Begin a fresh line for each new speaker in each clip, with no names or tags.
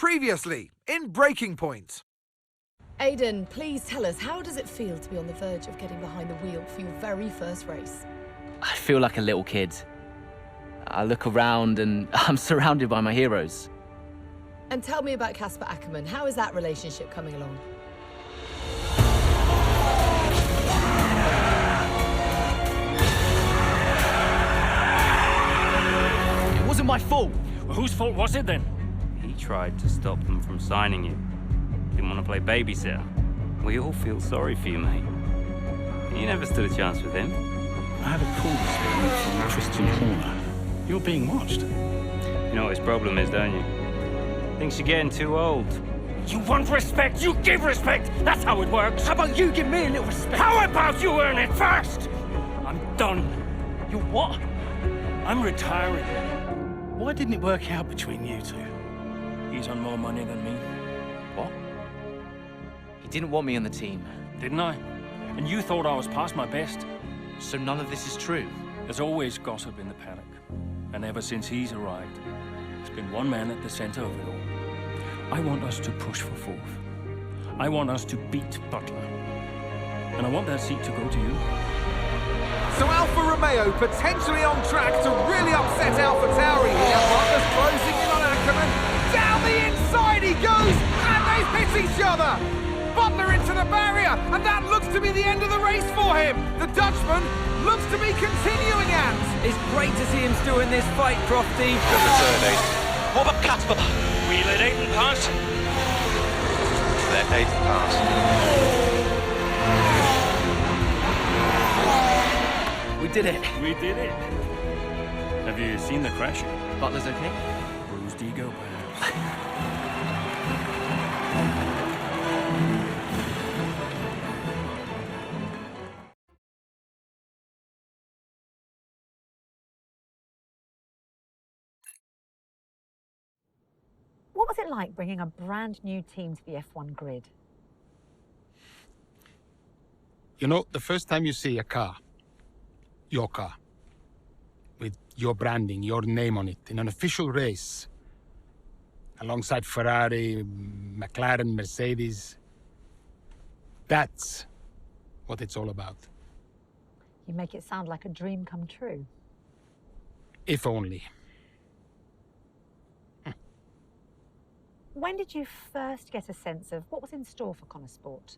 Previously, in Breaking Point.
Aidan, please tell us, how does it feel to be on the verge of getting behind the wheel for your very first race?
I feel like a little kid. I look around and I'm surrounded by my heroes.
And tell me about Casper Ackerman. How is that relationship coming along?
It wasn't my fault.
Well, whose fault was it then?
He tried to stop them from signing you. Didn't want to play babysitter. We all feel sorry for you, mate. You never stood a chance with him.
I had a call this morning from Christian Horner. You're being watched.
You know what his problem is, don't you? Thinks you're getting too old.
You want respect, you give respect! That's how it works!
How about you give me a little respect?
How about you earn it first? I'm done.
You what?
I'm retiring.
Why didn't it work out between you two?
He's on more money than me,
What? He didn't want me on the team.
didn't I? And you thought I was past my best?
So none of this is true.
There's always gossip in the paddock. And ever since he's arrived, there's been one man at the center of it all. I want us to push for fourth. I want us to beat Butler. And I want that seat to go to you.
So Alfa Romeo potentially on track to really upset Alfa Tauri here. Butler's closing in on Ackerman. Down the inside he goes, and they've hit each other. Butler into the barrier, and that looks to be the end of the race for him. The Dutchman looks to be continuing at.
It's great to see him still in this fight, Crofty.
Good return, Aiden. What about Casper?
We let Aiden pass.
Let Aiden pass.
We did it.
We did it. Have you seen the crash?
Butler's okay?
Bruised ego, perhaps.
What was it like bringing a brand new team to the F1 grid?
You know, the first time you see a car, your car, with your branding, your name on it, in an official race, alongside Ferrari, McLaren, Mercedes, that's what it's all about.
You make it sound like a dream come true.
If only.
When did you first get a sense of what was in store for Connor Sport?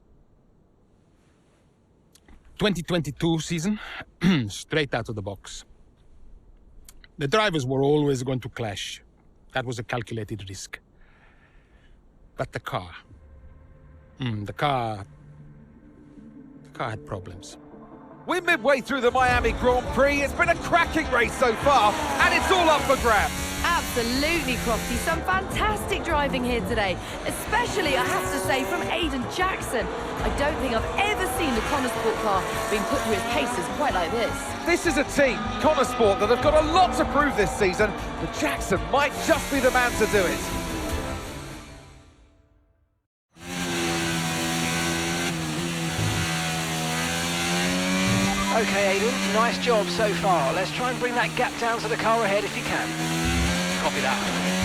2022 season, straight out of the box. The drivers were always going to clash. That was a calculated risk. But the car... the car had problems.
We're midway through the Miami Grand Prix. It's been a cracking race so far, and it's all up for grabs.
Absolutely, Crofty. Some fantastic driving here today. Especially, I have to say, from Aidan Jackson. I don't think I've ever seen the Connor Sport car being put through its paces quite like this.
This is a team, Connor Sport, that have got a lot to prove this season, but Jackson might just be the man to do it.
Okay, Aiden, nice job so far. Let's try and bring that gap down to the car ahead if you can. Copy that.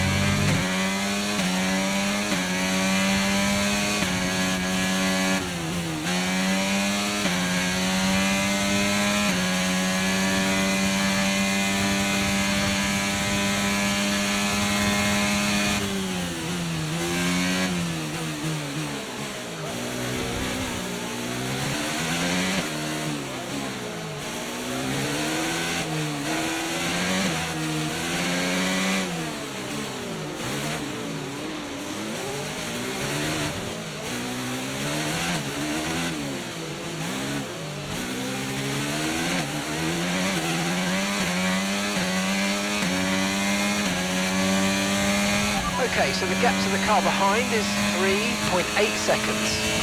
Okay, so the gap to the car behind is 3.8 seconds.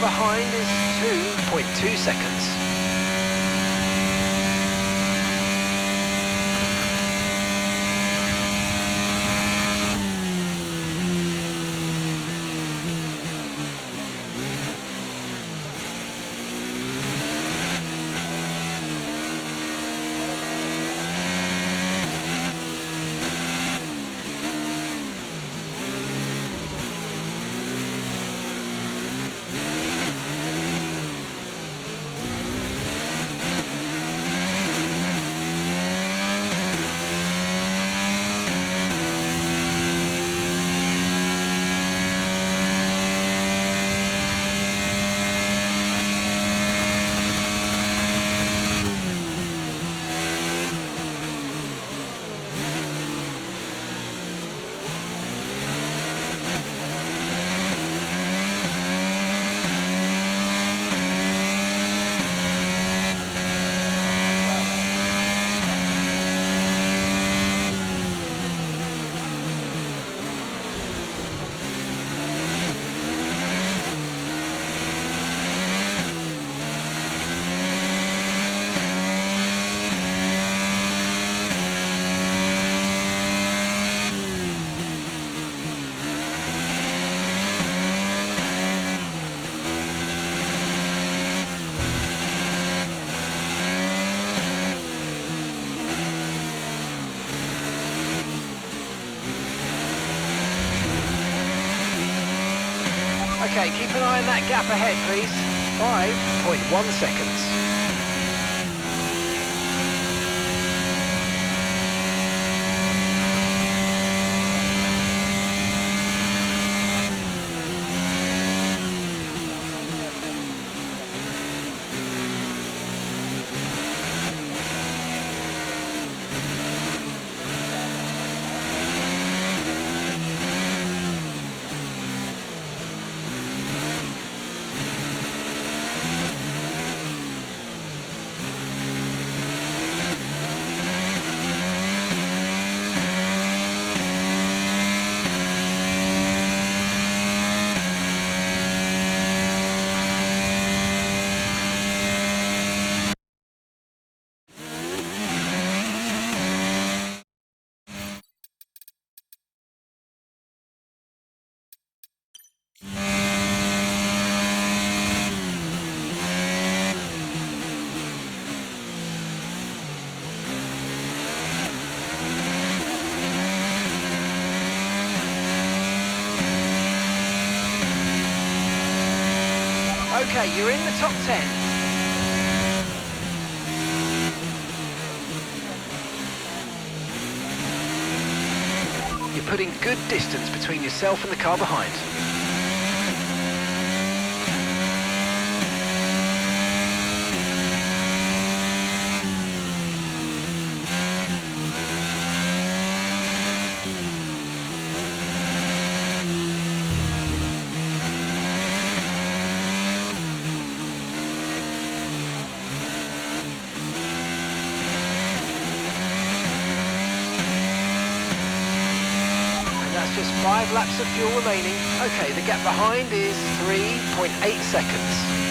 behind is 2.2 seconds. Okay, keep an eye on that gap ahead, please. 5.1 seconds. Okay, you're in the top 10. You're putting good distance between yourself and the car behind. Just 5 laps of fuel remaining. Okay, the gap behind is 3.8 seconds.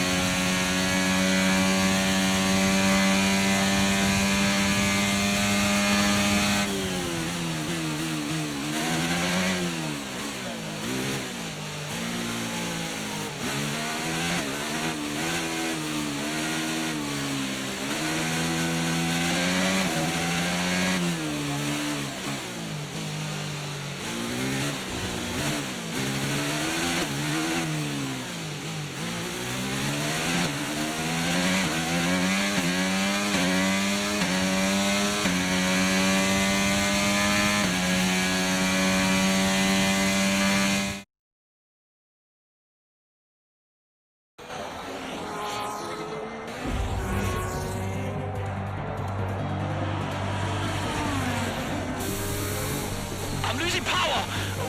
I'm losing power!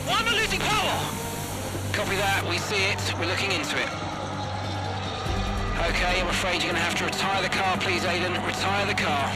Why am I losing power? Copy that, we see it. We're looking into it. Okay, I'm afraid you're going to have to retire the car, please, Aiden. Retire the car.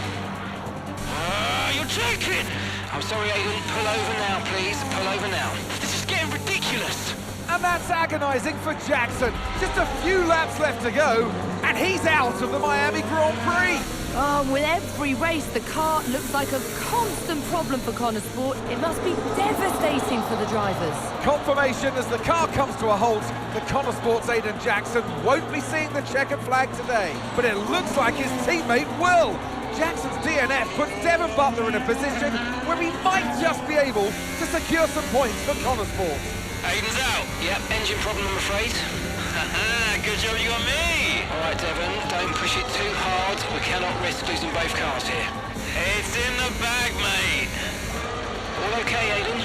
You're joking! I'm sorry, Aiden. Pull over now, please. Pull over now. This is getting ridiculous.
And that's agonising for Jackson. Just a few laps left to go, and he's out of the Miami Grand Prix.
Oh, with every race, the car looks like a constant problem for Connor Sport. It must be devastating for the drivers.
Confirmation as the car comes to a halt. The Connor Sport's Aiden Jackson won't be seeing the checkered flag today, but it looks like his teammate will. Jackson's DNF puts Devon Butler in a position where he might just be able to secure some points for Connor Sport.
Aiden's out. Yep, engine problem, I'm afraid.
Good job you got me.
All right, Devon, don't push it too hard. We cannot risk losing both cars here.
It's in the bag, mate.
All okay, Aiden?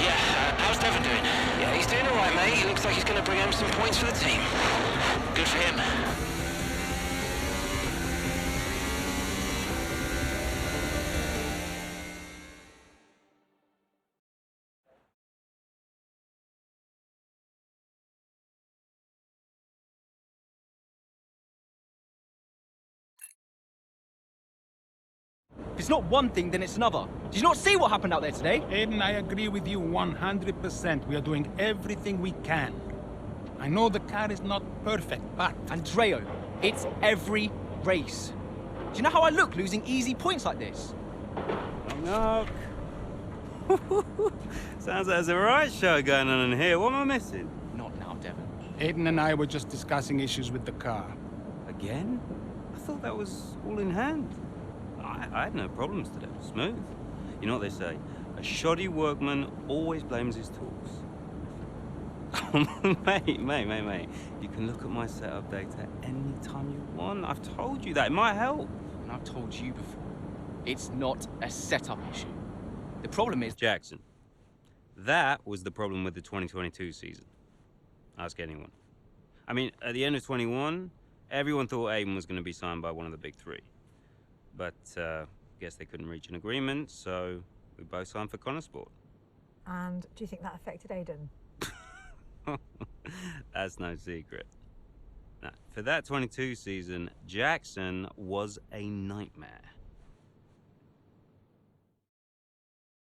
Yeah, how's Devon doing?
Yeah, he's doing all right, mate. He looks like he's going to bring home some points for the team.
Good for him.
If it's not one thing, then it's another. Did you not see what happened out there today?
Aiden, I agree with you 100%. We are doing everything we can. I know the car is not perfect, but...
Andreo, it's every race. Do you know how I look losing easy points like this?
Knock. Sounds like there's a right show going on in here. What am I missing?
Not now, Devon.
Aiden and I were just discussing issues with the car.
Again? I thought that was all in hand. I had no problems today. Smooth. You know what they say? A shoddy workman always blames his tools. mate. You can look at my setup data anytime you want. I've told you that. It might help.
And I've told you before, it's not a setup issue. The problem is...
Jackson. That was the problem with the 2022 season. Ask anyone. I mean, at the end of 21, everyone thought Aiden was going to be signed by one of the big three. But, guess they couldn't reach an agreement, so we both signed for Connor Sport.
And do you think that affected Aiden?
That's no secret. Now, for that 22 season, Jackson was a nightmare.